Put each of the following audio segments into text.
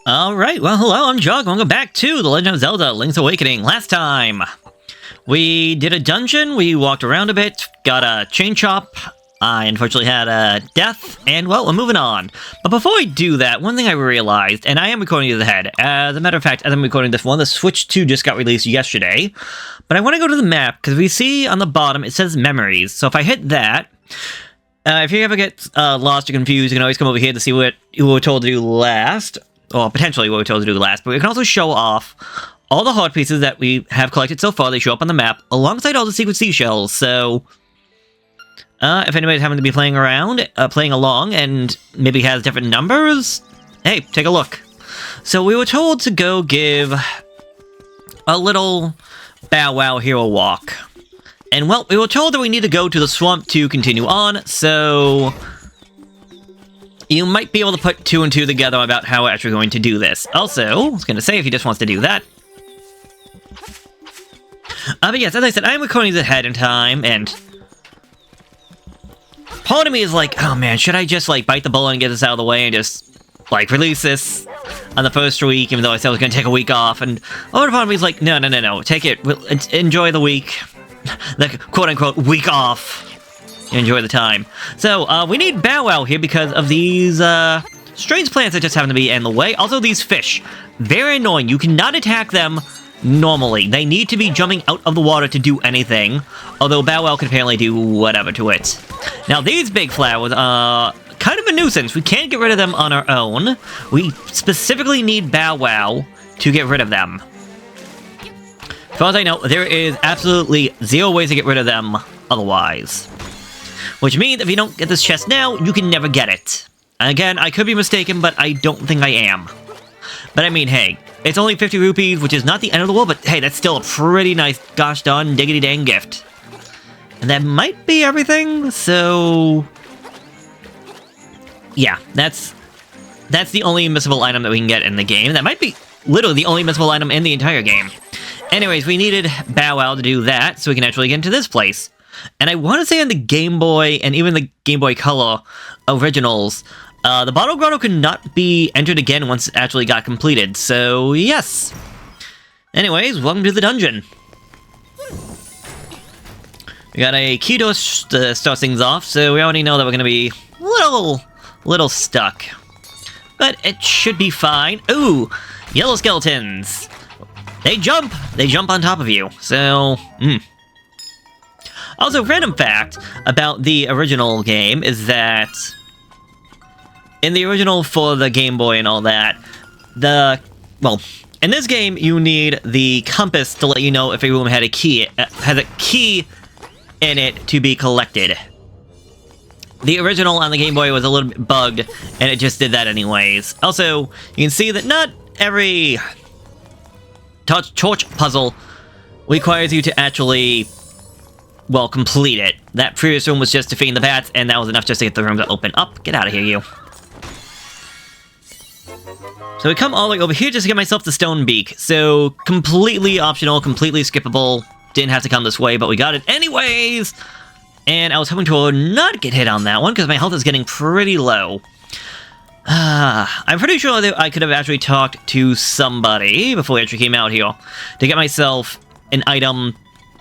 Alright, well, hello, I'm Jog. Welcome back to The Legend of Zelda Link's Awakening. Last time, we did a dungeon, we walked around a bit, got a chain chop, I unfortunately had a death, and, well, we're moving on. But before I do that, one thing I realized, and I am recording this ahead, as a matter of fact, as I'm recording this one, the Switch 2 just got released yesterday, but I want to go to the map, because we see on the bottom, it says Memories, so if I hit that, if you ever get lost or confused, you can always come over here to see what you were told to do last, or potentially what we were told to do last, but we can also show off all the heart pieces that we have collected so far. They show up on the map, alongside all the secret seashells, so if anybody's having to be playing along, and maybe has different numbers, hey, take a look. So we were told to go give a little Bow Wow hero walk. And, well, we were told that we need to go to the swamp to continue on, so you might be able to put two and two together about how we're actually going to do this. Also, I was going to say, if he just wants to do that. But yes, as I said, I'm recording this ahead in time, and part of me is like, oh man, should I just, like, bite the bullet and get this out of the way and just, like, release this on the first week, even though I said I was going to take a week off, and other part of me is like, no, take it, enjoy the week, the quote-unquote week off. Enjoy the time. So, we need Bow Wow here because of these, strange plants that just happen to be in the way. Also, these fish. Very annoying. You cannot attack them normally. They need to be jumping out of the water to do anything, although Bow Wow can apparently do whatever to it. Now, these big flowers are kind of a nuisance. We can't get rid of them on our own. We specifically need Bow Wow to get rid of them. As far as I know, there is absolutely zero ways to get rid of them otherwise. Which means if you don't get this chest now, you can never get it. Again, I could be mistaken, but I don't think I am. But I mean, hey, it's only 50 rupees, which is not the end of the world, but hey, that's still a pretty nice gosh darn diggity dang gift. And that might be everything, so yeah, that's the only missable item that we can get in the game. That might be literally the only missable item in the entire game. Anyways, we needed Bow Wow to do that, so we can actually get into this place. And I want to say on the Game Boy, and even the Game Boy Color originals, the Bottle Grotto could not be entered again once it actually got completed, so yes. Anyways, welcome to the dungeon. We got a key to start things off, so we already know that we're going to be a little stuck. But it should be fine. Ooh, yellow skeletons. They jump on top of you, so, Also, random fact about the original game is that in the original for the Game Boy and all that, in this game you need the compass to let you know if a room had a key, in it to be collected. The original on the Game Boy was a little bit bugged, and it just did that anyways. Also, you can see that not every torch puzzle requires you to actually, well, complete it. That previous room was just defeating the bats, and that was enough just to get the room to open up. Get out of here, you. So we come all the way over here just to get myself the stone beak. So, completely optional, completely skippable. Didn't have to come this way, but we got it anyways! And I was hoping to not get hit on that one, because my health is getting pretty low. I'm pretty sure that I could have actually talked to somebody before I actually came out here to get myself an item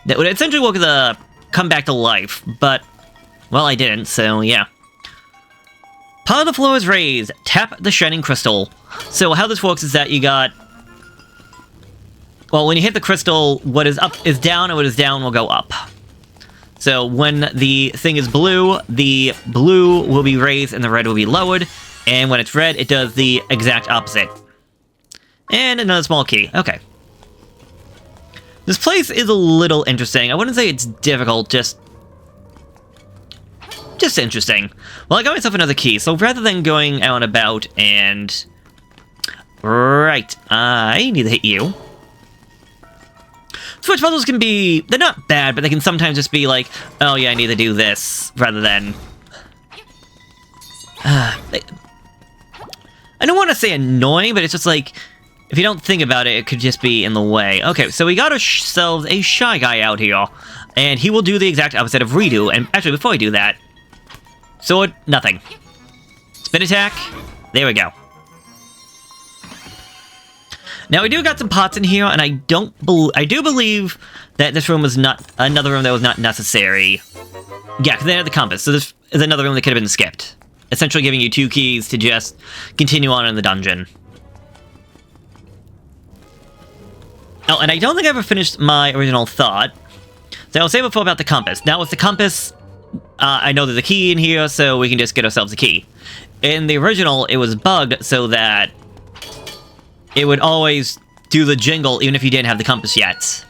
that would essentially work as a come back to life, but, well, I didn't, so yeah. Part of the floor is raised. Tap the shining crystal. So how this works is that you got, well, when you hit the crystal, what is up is down, and what is down will go up. So when the thing is blue, the blue will be raised and the red will be lowered, and when it's red, it does the exact opposite. And another small key. Okay. This place is a little interesting. I wouldn't say it's difficult, just interesting. Well, I got myself another key, so rather than going out and about and... Right, I need to hit you. Switch puzzles can be... They're not bad, but they can sometimes just be like, oh yeah, I need to do this, rather than... I don't want to say annoying, but it's just like... If you don't think about it, it could just be in the way. Okay, so we got ourselves a Shy Guy out here, and he will do the exact opposite of redo. And actually, before I do that... Sword, nothing. Spin attack, there we go. Now, we do got some pots in here, and I do believe that this room was not another room that was not necessary. Yeah, because they had the compass, so this is another room that could have been skipped. Essentially giving you 2 keys to just continue on in the dungeon. Oh, and I don't think I ever finished my original thought. So I was saying before about the compass. Now with the compass, I know there's a key in here, so we can just get ourselves a key. In the original, it was bugged so that it would always do the jingle even if you didn't have the compass yet.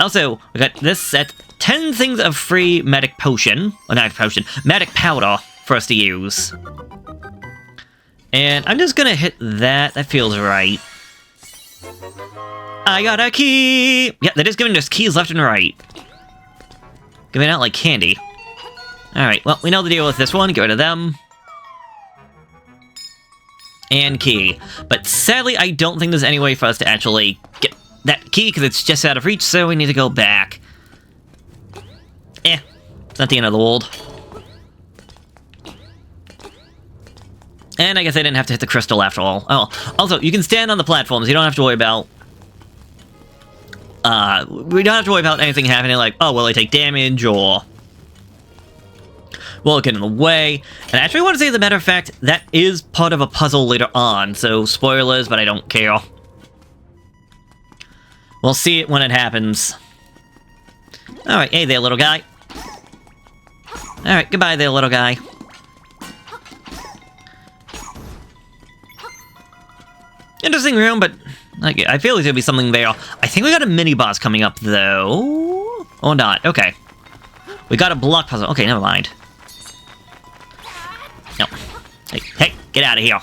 Also, we got this set, 10 things of free medic potion, or not potion, medic powder for us to use. And I'm just gonna hit that, that feels right. I got a key! Yeah, they're just giving us keys left and right. Giving out like candy. Alright, well, we know the deal with this one, get rid of them. And key. But sadly, I don't think there's any way for us to actually get that key, because it's just out of reach, so we need to go back. It's not the end of the world. And I guess I didn't have to hit the crystal after all. Oh, also, you can stand on the platforms, you don't have to worry about... we don't have to worry about anything happening like, oh, will I take damage, or... will it get in the way? And I actually want to say, as a matter of fact, that is part of a puzzle later on, so spoilers, but I don't care. We'll see it when it happens. Alright, hey there, little guy. Alright, goodbye there, little guy. Interesting room, but like, I feel like there'll be something there. I think we got a mini-boss coming up, though. Or not. Okay. We got a block puzzle. Okay, never mind. No. Hey, get out of here.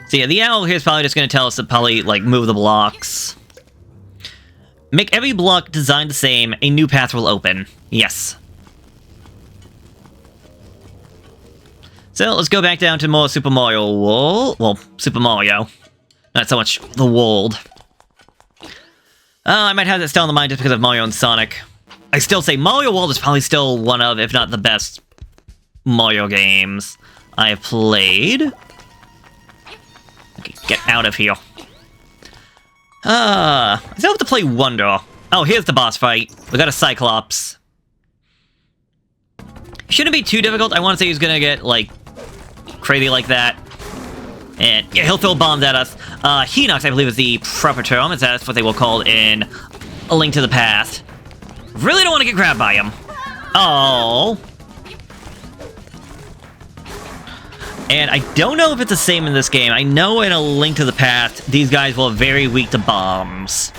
So yeah, the owl here is probably just going to tell us to probably, like, move the blocks. Make every block designed the same. A new path will open. Yes. So, let's go back down to more Super Mario World. Well, Super Mario. Not so much the world. I might have that still in the mind just because of Mario and Sonic. I still say Mario World is probably still one of, if not the best, Mario games I have played. Okay, get out of here. I still have to play Wonder. Oh, here's the boss fight. We got a Cyclops. Shouldn't be too difficult. I want to say he's gonna get, like, crazy like that. And, yeah, he'll throw bombs at us. Hinox, I believe, is the proper term. That's what they were called in A Link to the Past. Really don't want to get grabbed by him. Oh. And I don't know if it's the same in this game. I know in A Link to the Past, these guys were very weak to bombs.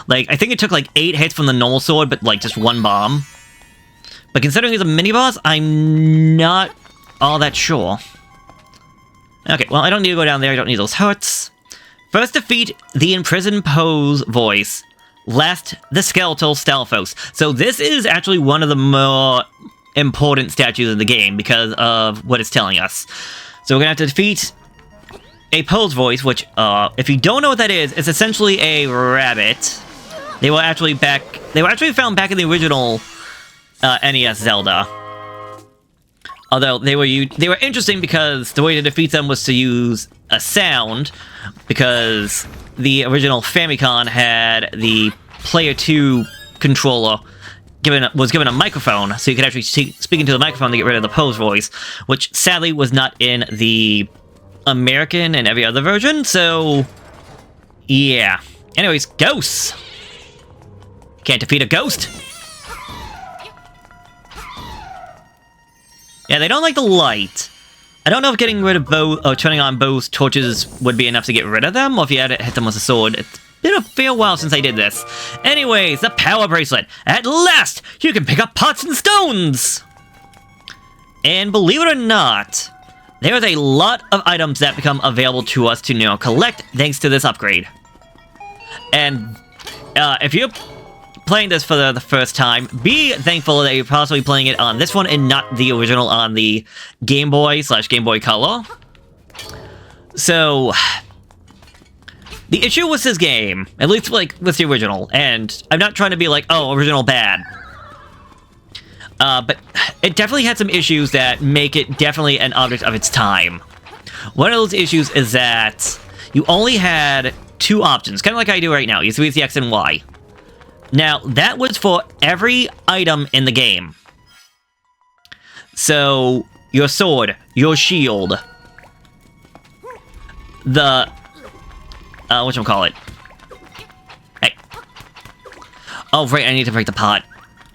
Like, I think it took like 8 hits from the normal sword, but like just 1 bomb. But considering he's a mini-boss, I'm not all that sure. Okay, well, I don't need to go down there. I don't need those hearts. First defeat the imprisoned Pose voice. Last, the skeletal Stalfos. So this is actually one of the more important statues in the game because of what it's telling us. So we're gonna have to defeat a Pose voice, which, if you don't know what that is, it's essentially a rabbit. They were actually found back in the original NES Zelda. Although they were interesting because the way to defeat them was to use a sound, because the original Famicom had the Player 2 controller was given a microphone, so you could actually speak into the microphone to get rid of the Pose voice, which sadly was not in the American and every other version, so yeah. Anyways, ghosts! Can't defeat a ghost! Yeah, they don't like the light. I don't know if getting rid of or turning on Bo's torches would be enough to get rid of them, or if you had to hit them with a sword. It's been a fair while since I did this. Anyways, the power bracelet. At last, you can pick up pots and stones! And believe it or not, there is a lot of items that become available to us to now collect thanks to this upgrade. And if you're playing this for the first time, be thankful that you're possibly playing it on this one and not the original on the Game Boy / Game Boy Color. So, the issue with this game, at least like with the original, and I'm not trying to be like, oh, original bad. But it definitely had some issues that make it definitely an object of its time. One of those issues is that you only had two options, kind of like I do right now. You see the X and Y. Now, that was for every item in the game. So, your sword, your shield, the... whatchamacallit? Hey. Oh, right, I need to break the pot.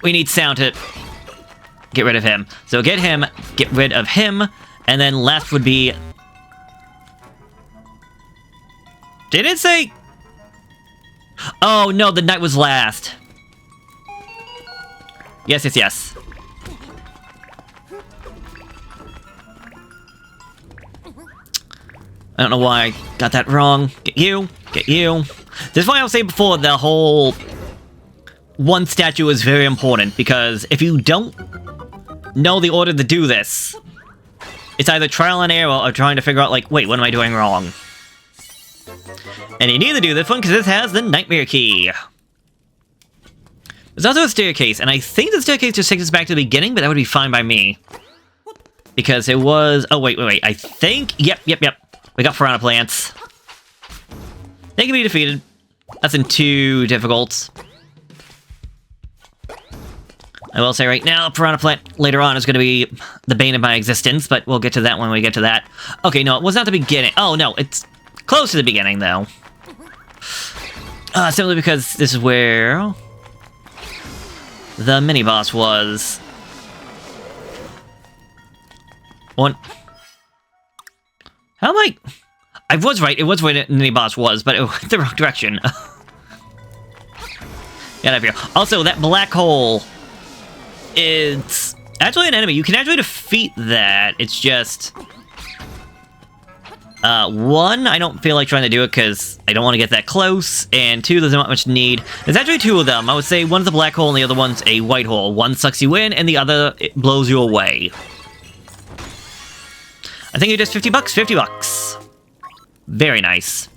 We need sound to get rid of him. So get him, get rid of him, and then left would be... Did it say... Oh, no, the knight was last. Yes, yes, yes. I don't know why I got that wrong. Get you. Get you. This is why I was saying before, the whole... One statue is very important, because if you don't know the order to do this, it's either trial and error or trying to figure out, like, wait, what am I doing wrong? And you need to do this one because this has the Nightmare Key. There's also a staircase, and I think the staircase just takes us back to the beginning, but that would be fine by me. Because it was... Oh, wait. I think... Yep. We got piranha plants. They can be defeated. Nothing too difficult. I will say right now, piranha plant later on is going to be the bane of my existence, but we'll get to that when we get to that. Okay, no, it was not the beginning. Oh, no, it's close to the beginning, though. Simply because this is where the mini-boss was. One. How am I was right, it was where the mini-boss was, but it went the wrong direction. Get out of here. Also, that black hole... It's actually an enemy. You can actually defeat that. It's just... one, I don't feel like trying to do it because I don't want to get that close. And two, there's not much need. There's actually two of them. I would say one's a black hole and the other one's a white hole. One sucks you in and the other it blows you away. I think it is $50. 50 bucks. Very nice.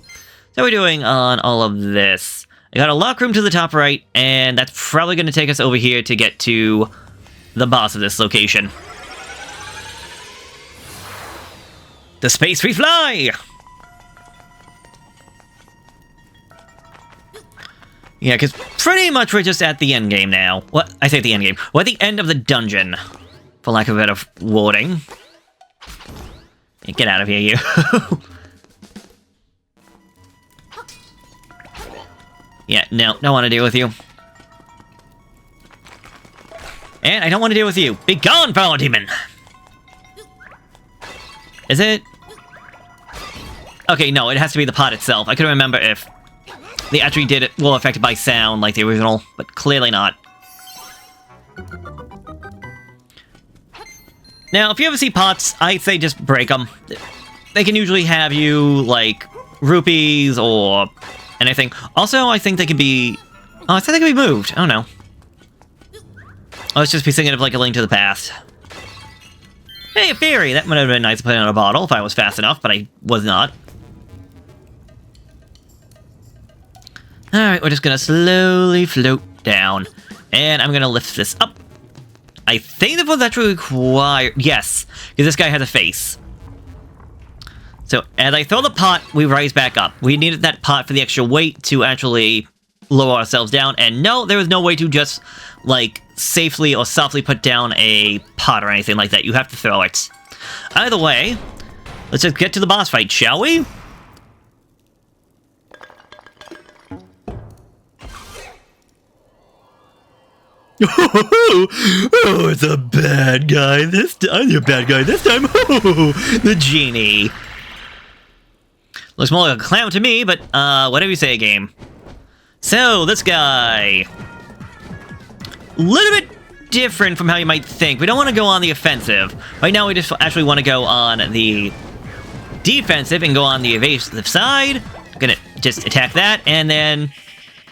So we're doing on all of this. I got a lock room to the top right, and that's probably going to take us over here to get to the boss of this location. The space we fly! Yeah, because pretty much we're just at the end game now. What? I say the end game. We're at the end of the dungeon, for lack of a better wording. Get out of here, you. Yeah, no, don't want to deal with you. And I don't want to deal with you. Be gone, foul demon! Is it? Okay, no, it has to be the pot itself. I couldn't remember if they actually did it well affected by sound like the original, but clearly not. Now, if you ever see pots, I'd say just break them. They can usually have you, like, rupees or anything. Also, I think they can be... Oh, I think they can be moved. Oh, no. I was just be thinking of, like, A Link to the Past. Hey, a fairy! That would have been nice to put in a bottle if I was fast enough, but I was not. Alright, we're just gonna slowly float down. And I'm gonna lift this up. I think that was actually required... Yes, because this guy has a face. So, as I throw the pot, we rise back up. We needed that pot for the extra weight to actually lower ourselves down. And no, there was no way to just, like, safely or softly put down a pot or anything like that. You have to throw it. Either way, let's just get to the boss fight, shall we? Oh, it's a bad guy this time. I'm a bad guy this time. Oh, the genie. Looks more like a clown to me, but whatever you say, game. So, this guy. A little bit different from how you might think. We don't want to go on the offensive. Right now, we just actually want to go on the defensive and go on the evasive side. Gonna just attack that, and then...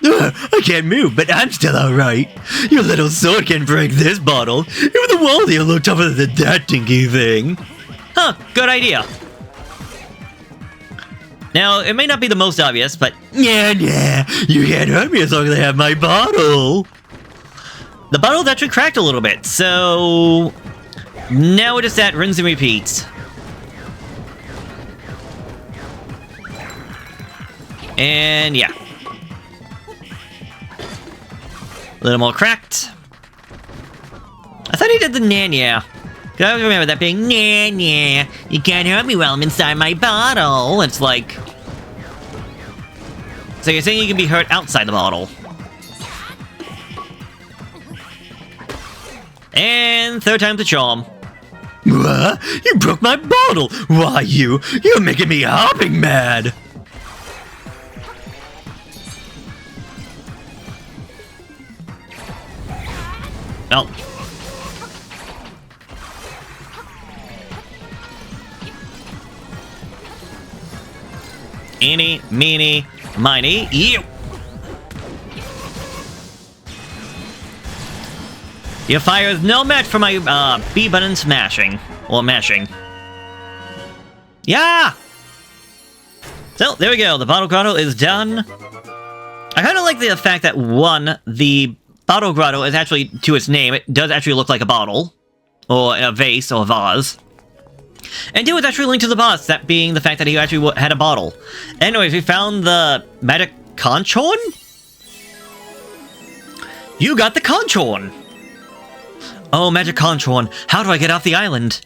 I can't move, but I'm still alright. Your little sword can break this bottle. Even the walls here look tougher than that dinky thing. Huh, good idea. Now, it may not be the most obvious, but... Yeah, you can't hurt me as long as I have my bottle. The bottle's actually cracked a little bit, so now we're just at rinse and repeat. And yeah. A little more cracked. I thought he did the Nanya. I always remember that being Nanya. You can't hurt me while I'm inside my bottle. It's like... So you're saying you can be hurt outside the bottle. And third time's the charm. What? You broke my bottle! Why, you're making me hopping mad! Oh. Eeny, meeny, miny, you! Your fire is no match for my, B button smashing. Or mashing. Yeah! So, there we go. The Bottle Grotto is done. I kind of like the fact that, one, the Bottle Grotto is actually, to its name, it does actually look like a bottle. Or a vase, or a vase. And two, it's actually linked to the boss, that being the fact that he actually had a bottle. Anyways, we found the magic conch horn? You got the conch horn! Oh, magic conch horn, how do I get off the island?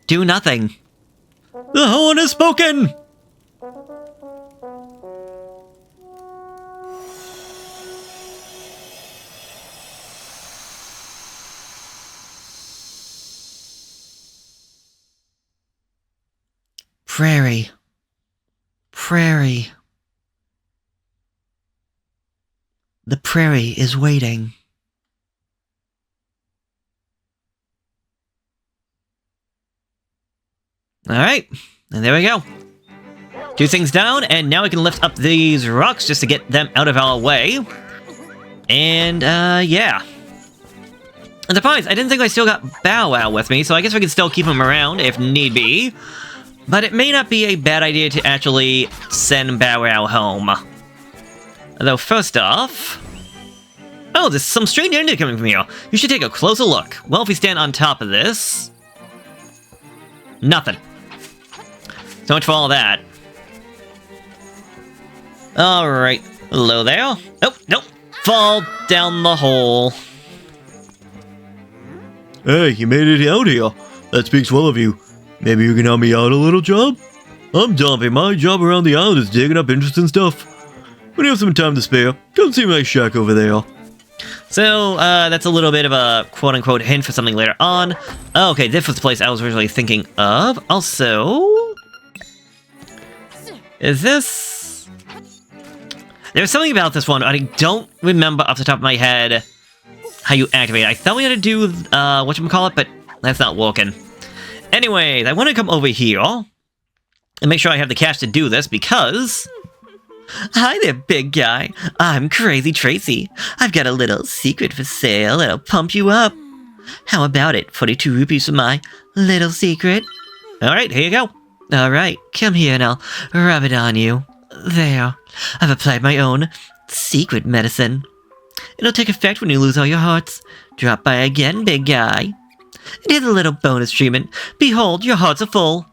Do nothing. The horn has spoken! Prairie. Prairie. The prairie is waiting. Alright, and there we go. Two things down, and now we can lift up these rocks just to get them out of our way. And, yeah. I'm surprised, I didn't think I still got Bow Wow with me, so I guess we can still keep him around if need be. But it may not be a bad idea to actually send Bow Wow home. Although, first off... Oh, there's some strange energy coming from here. You should take a closer look. Well, if we stand on top of this... Nothing. So much for all that. Alright. Hello there. Oh, nope. Fall down the hole. Hey, you made it out here. That speaks well of you. Maybe you can help me out a little, job? I'm Dumpy. My job around the island is digging up interesting stuff. When you have some time to spare, come see my shack over there. So, that's a little bit of a quote-unquote hint for something later on. Okay, this was the place I was originally thinking of. Also... Is this... There's something about this one, I don't remember off the top of my head how you activate it. I thought we had to do, whatchamacallit, but that's not working. Anyways, I want to come over here and make sure I have the cash to do this because... Hi there, big guy. I'm Crazy Tracy. I've got a little secret for sale that'll pump you up. How about it? 42 rupees for my little secret. Alright, here you go. Alright, come here and I'll rub it on you. There. I've applied my own secret medicine. It'll take effect when you lose all your hearts. Drop by again, big guy. And here's a little bonus treatment. Behold, your hearts are full.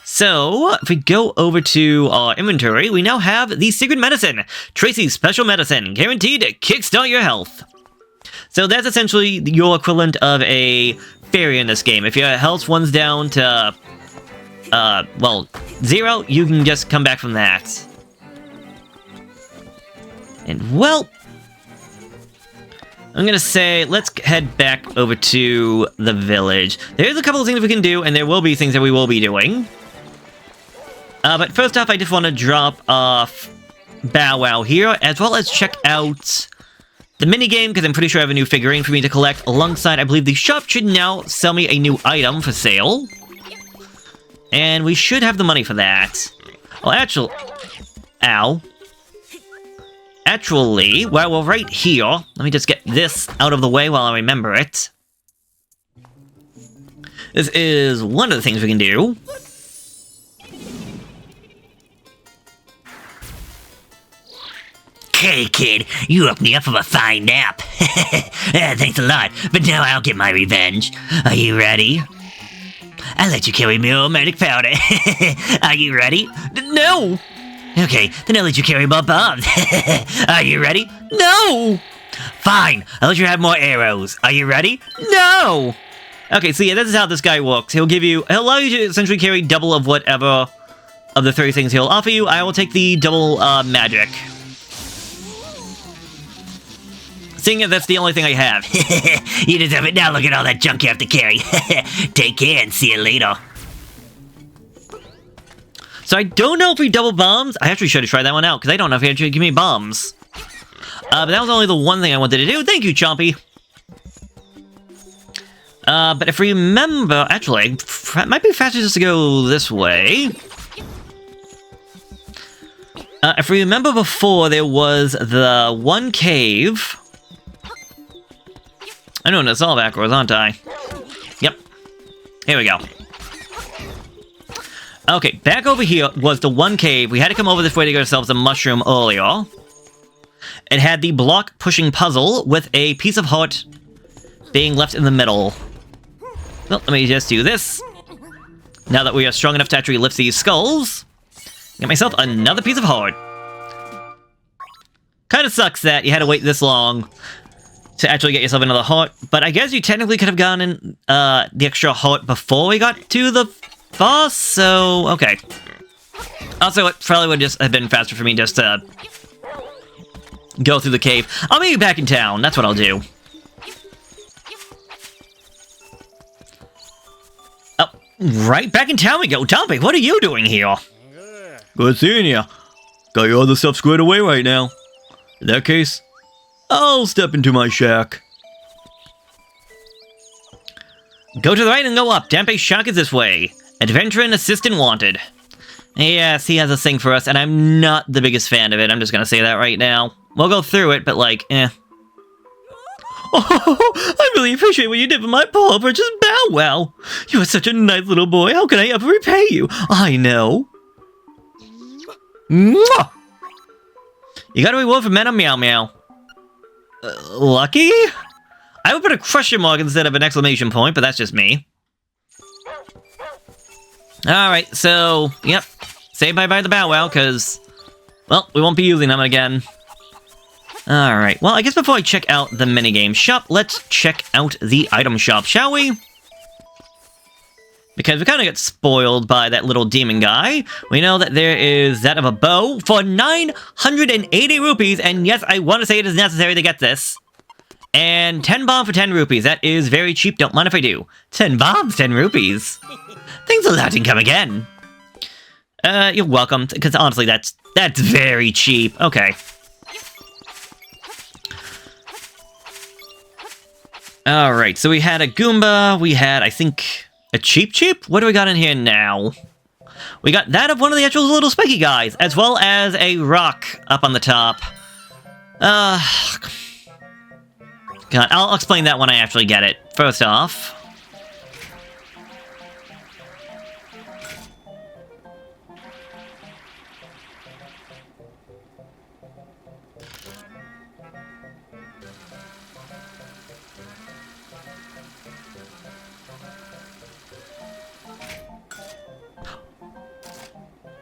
So, if we go over to our inventory, we now have the Secret Medicine. Tracy's Special Medicine, guaranteed to kickstart your health. So that's essentially your equivalent of a fairy in this game. If your health one's down to, well, 0, you can just come back from that. And, well, I'm gonna say, let's head back over to the village. There's a couple of things we can do, and there will be things that we will be doing. But first off, I just want to drop off Bow Wow here, as well as check out the minigame, because I'm pretty sure I have a new figurine for me to collect, alongside, I believe the shop should now sell me a new item for sale. And we should have the money for that. Well, actually... Ow. Actually, while we're right here, let me just get this out of the way while I remember it. This is one of the things we can do. Okay, kid, you woke me up from a fine nap. Thanks a lot, but now I'll get my revenge. Are you ready? I'll let you carry me aromatic powder. Are you ready? No! Okay, then I'll let you carry more bombs. Are you ready? No! Fine, I'll let you have more arrows. Are you ready? No! Okay, so yeah, this is how this guy works. He'll allow you to essentially carry double of whatever of the 3 things he'll offer you. I will take the double magic. Seeing as that's the only thing I have. You deserve it now, look at all that junk you have to carry. Take care and see you later. So I don't know if we double bombs. I actually should have tried that one out, because I don't know if he actually give me bombs. But that was only the one thing I wanted to do. Thank you, Chompy. But if we remember... Actually, it might be faster just to go this way. If we remember before, there was the one cave... I know it's all backwards, aren't I? Yep. Here we go. Okay, back over here was the one cave. We had to come over this way to get ourselves a mushroom earlier. It had the block-pushing puzzle with a piece of heart being left in the middle. Well, let me just do this. Now that we are strong enough to actually lift these skulls, get myself another piece of heart. Kinda sucks that you had to wait this long to actually get yourself another heart, but I guess you technically could have gotten the extra heart before we got to the boss, so okay. Also, it probably would just have been faster for me just to go through the cave. I'll meet you back in town, that's what I'll do. Oh, right back in town we go. Chompy, what are you doing here? Good seeing ya. Got your other stuff squared away right now. In that case, I'll step into my shack. Go to the right and go up. Dampé's shack is this way. Adventure and assistant wanted. Yes, he has a thing for us, and I'm not the biggest fan of it. I'm just gonna say that right now. We'll go through it, but like, eh. Oh, I really appreciate what you did for my poor purchase Bow Wow. You are such a nice little boy. How can I ever repay you? I know. Mwah! You got a reward for Madam Meow Meow. Lucky? I would put a question mark instead of an exclamation point, but that's just me. Alright, so, yep. Say bye-bye to Bow Wow, because, well, we won't be using them again. Alright, well, I guess before I check out the minigame shop, let's check out the item shop, shall we? Because we kind of got spoiled by that little demon guy. We know that there is that of a bow for 980 rupees, and yes, I want to say it is necessary to get this. And 10 bomb for 10 rupees. That is very cheap, don't mind if I do. 10 bombs, 10 rupees. Thanks a lot and come again. You're welcome, because honestly, that's very cheap. Okay. Alright, so we had a Goomba, we had, I think... a Cheep Cheep? What do we got in here now? We got that of one of the actual little spiky guys, as well as a rock up on the top. God, I'll explain that when I actually get it. First off...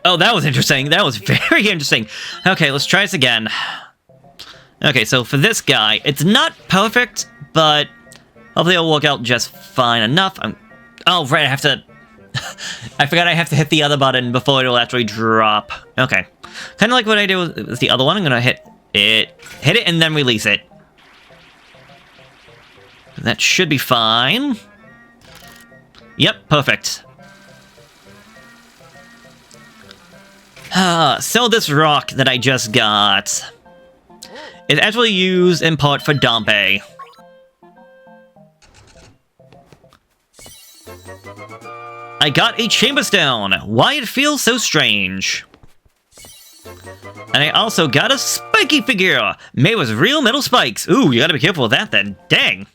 Oh, that was interesting. That was very interesting. Okay, let's try this again. Okay, so for this guy, it's not perfect, but hopefully it'll work out just fine enough. Oh, right, I have to... I forgot I have to hit the other button before it'll actually drop. Okay. Kind of like what I did with the other one. I'm gonna hit it, and then release it. That should be fine. Yep, perfect. So this rock that I just got is actually used in part for Dampé. I got a chamber stone. Why it feels so strange. And I also got a spiky figure made with real metal spikes. Ooh, you gotta be careful with that then. Dang.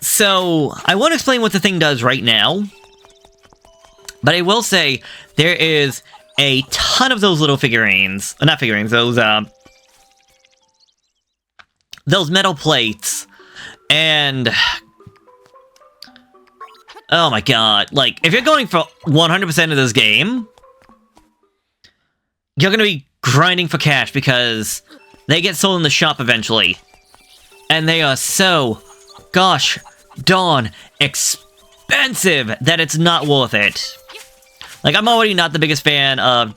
So I won't explain what the thing does right now. But I will say, there is a ton of those little figurines. Not figurines, those metal plates. And oh my god, like, if you're going for 100% of this game, you're gonna be grinding for cash because they get sold in the shop eventually. And they are so, gosh darn, expensive that it's not worth it. Like, I'm already not the biggest fan of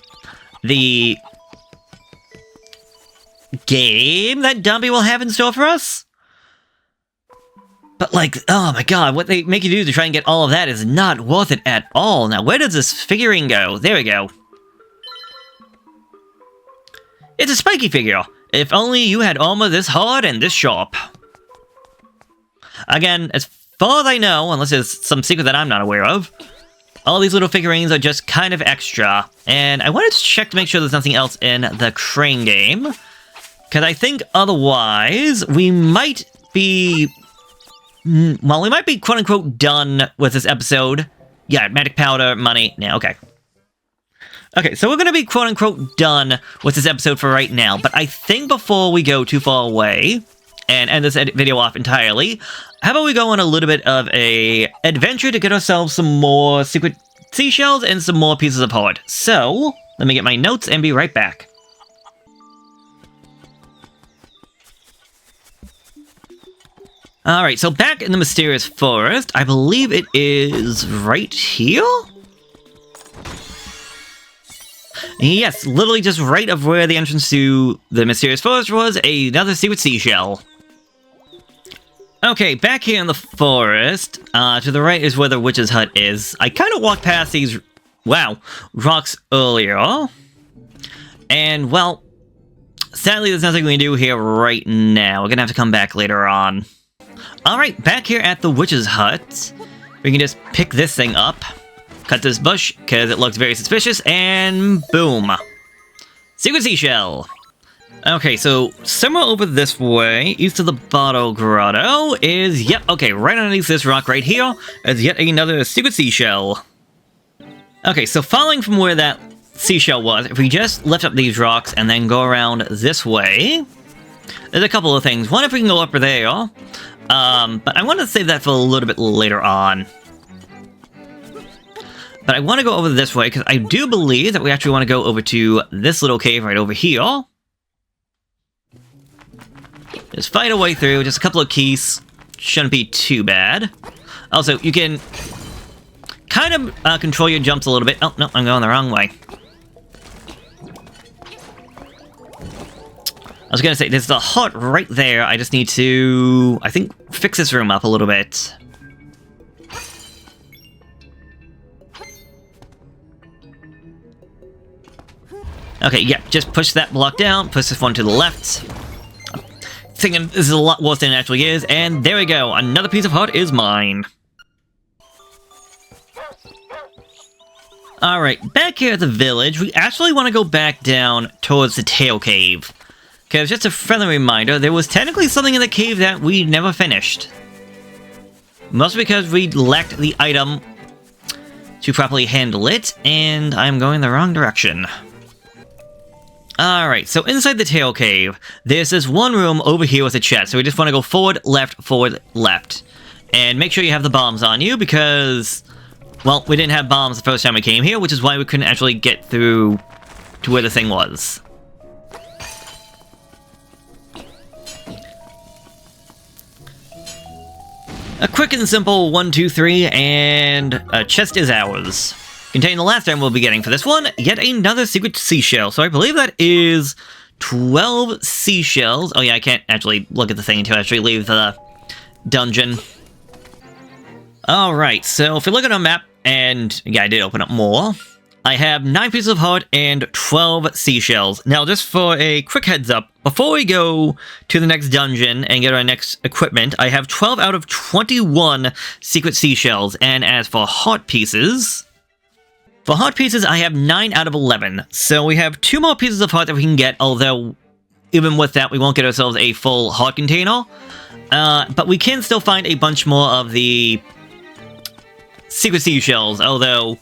the game that Dumpy will have in store for us. But, like, oh my god, what they make you do to try and get all of that is not worth it at all. Now, where does this figurine go? There we go. It's a spiky figure. If only you had armor this hard and this sharp. Again, as far as I know, unless there's some secret that I'm not aware of, all these little figurines are just kind of extra. And I wanted to check to make sure there's nothing else in the crane game. Because I think otherwise, we might be... well, we might be quote-unquote done with this episode. Yeah, magic powder, money. Yeah, okay. Okay, so we're going to be quote-unquote done with this episode for right now. But I think before we go too far away and end this video off entirely, how about we go on a little bit of a adventure to get ourselves some more secret seashells and some more pieces of heart. So, let me get my notes and be right back. Alright, so back in the mysterious forest, I believe it is right here? Yes, literally just right of where the entrance to the mysterious forest was, another secret seashell. Okay, back here in the forest, to the right is where the witch's hut is. I kind of walked past these, wow, rocks earlier. And, well, sadly there's nothing we can do here right now. We're gonna have to come back later on. Alright, back here at the witch's hut, we can just pick this thing up, cut this bush, because it looks very suspicious, and boom. Secret seashell. Okay, so somewhere over this way, east of the Bottle Grotto, is, yep, okay, right underneath this rock right here, is yet another secret seashell. Okay, so following from where that seashell was, if we just lift up these rocks and then go around this way, there's a couple of things. One, if we can go up there, but I want to save that for a little bit later on. But I want to go over this way, because I do believe that we actually want to go over to this little cave right over here. Just fight our way through, just a couple of keys. Shouldn't be too bad. Also, you can kind of control your jumps a little bit. Oh, no, I'm going the wrong way. I was gonna say, there's the hut right there. I just need to, I think, fix this room up a little bit. Okay, yeah, just push that block down, push this one to the left. Thinking this is a lot worse than it actually is, and there we go, another piece of heart is mine. Alright, back here at the village, we actually want to go back down towards the tail cave. Because just a friendly reminder, there was technically something in the cave that we never finished. Mostly because we lacked the item to properly handle it, and I'm going the wrong direction. Alright, so inside the tail cave, there's this one room over here with a chest, so we just want to go forward, left. And make sure you have the bombs on you, because, well, we didn't have bombs the first time we came here, which is why we couldn't actually get through to where the thing was. A quick and simple 1, 2, 3, and a chest is ours. Containing the last item we'll be getting for this one, yet another secret seashell. So I believe that is 12 seashells. Oh yeah, I can't actually look at the thing until I actually leave the dungeon. Alright, so if we look at our map, and yeah, I did open up more, I have 9 pieces of heart and 12 seashells. Now, just for a quick heads up, before we go to the next dungeon and get our next equipment, I have 12 out of 21 secret seashells. And as for heart pieces, I have 9 out of 11. So we have 2 more pieces of heart that we can get, although even with that, we won't get ourselves a full heart container. But we can still find a bunch more of the secret seashells, although,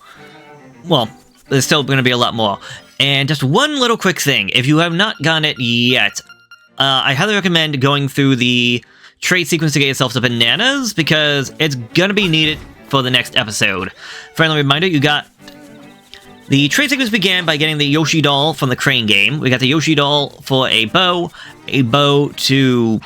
well, there's still going to be a lot more. And just one little quick thing. If you have not gotten it yet, I highly recommend going through the trade sequence to get yourself some bananas, because it's going to be needed for the next episode. Friendly reminder, you got... The trade sequence began by getting the Yoshi doll from the Crane game. We got the Yoshi doll for a bow to...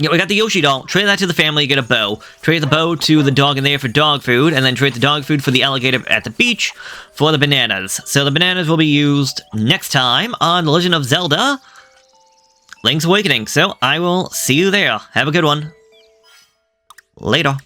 Yeah, we got the Yoshi doll, trade that to the family, get a bow. Trade the bow to the dog in there for dog food, and then trade the dog food for the alligator at the beach for the bananas. So the bananas will be used next time on The Legend of Zelda Link's Awakening. So I will see you there. Have a good one. Later.